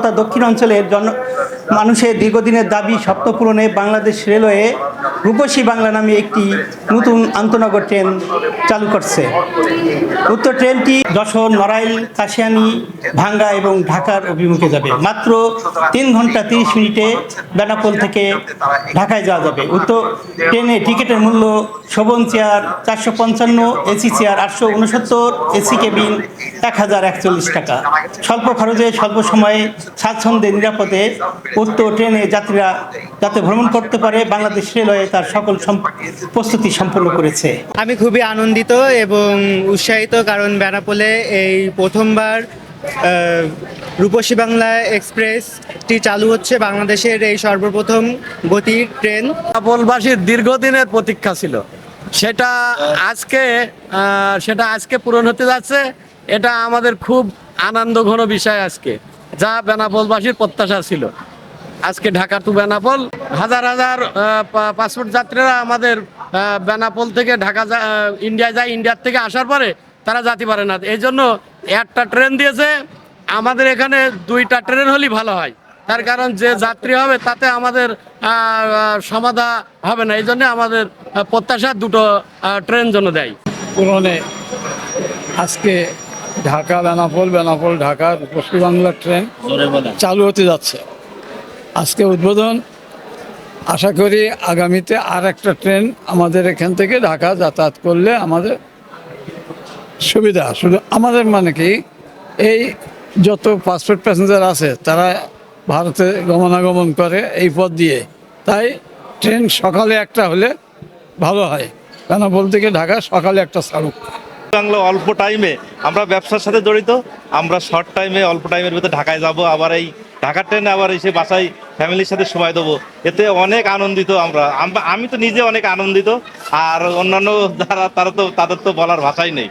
তথা দক্ষিণ অঞ্চলের মানুষের দীর্ঘদিনের দাবি স্বপ্ন পূরণে বাংলাদেশ রেলওয়ে রূপসী বাংলা নামে একটি নতুন আন্তনগর ট্রেন চালু করছে। উক্ত ট্রেনটি যশোর, নড়াইল, কাশিয়ানী, ভাঙ্গা এবং ঢাকার অভিমুখে যাবে। মাত্র 3 ঘন্টা 30 মিনিটে বেনাপোল থেকে ঢাকায় যাওয়া যাবে। উক্ত ট্রেনে টিকিটের মূল্য শোভন chair 455, AC chair 869, AC cabin 1041 টাকা। স্বল্প খরচে স্বল্প সময়ে স্বাচ্ছন্দ্যে নিরাপদে উক্ত ট্রেনে যাত্রীরা যাতে ভ্রমণ করতে পারে বাংলাদেশ রেলওয়ে তার সকল প্রস্তুতি সম্পন্ন করেছে। আমি খুবই আনন্দিত এবং উৎসাহিত, কারণ বেনাপোলে এই প্রথমবার রূপসী বাংলা এক্সপ্রেসটি চালু হচ্ছে। বাংলাদেশের এই সর্বপ্রথম গতির ট্রেন। বেনাপোলবাসীর দীর্ঘদিনের প্রতীক্ষা ছিল, সেটা আজকে পূরণ হতে যাচ্ছে। এটা আমাদের খুব আনন্দঘন বিষয় আজকে, যা বেনাপোলবাসীর প্রত্যাশা ছিল। আজকে ঢাকা টু বেনাপোল হাজার হাজার পাসপোর্ট যাত্রীরা আমাদের বেনাপোল থেকে ঢাকা ইন্ডিয়া যায়, ইন্ডিয়ার থেকে আসার পরে তারা যেতে পারে না। এই জন্য একটা ট্রেন দিয়েছে। আমাদের এখানে 2টা ট্রেন হলেই ভালো হয়, তার কারণ যে যাত্রী হবে তাতে আমাদের সমাধা হবে না। এই জন্য আমাদের প্রত্যাশা 2টো ট্রেন জন্য দেয়। পুরনে আজকে ঢাকা বেনাপোল, বেনাপোল ঢাকা রূপসী বাংলা ট্রেন চালু হতে যাচ্ছে। আজকে উদ্বোধন। আশা করি আগামীতে আর একটা ট্রেন আমাদের এখান থেকে ঢাকা যাতায়াত করলে আমাদের সুবিধা। শুধু আমাদের মানে কি, এই যত পাসপোর্ট প্যাসেঞ্জার আছে তারা ভারতে গমনাগমন করে এই পথ দিয়ে, তাই ট্রেন সকালে একটা হলে ভালো হয়। বেনাপোল থেকে ঢাকা সকালে একটা ছাড়ুক। বাংলা অল্প টাইমে, আমরা ব্যবসার সাথে জড়িত, আমরা শর্ট টাইমে অল্প টাইমের ভিতরে ঢাকায় যাব, আবার এই ঢাকার ট্রেনে আবার এসে বাসায় ফ্যামিলির সাথে সময় দেবো। এতে অনেক আনন্দিত আমি তো নিজে অনেক আনন্দিত, আর অন্যান্য যারা তাদের তো বলার ভাষাই নেই।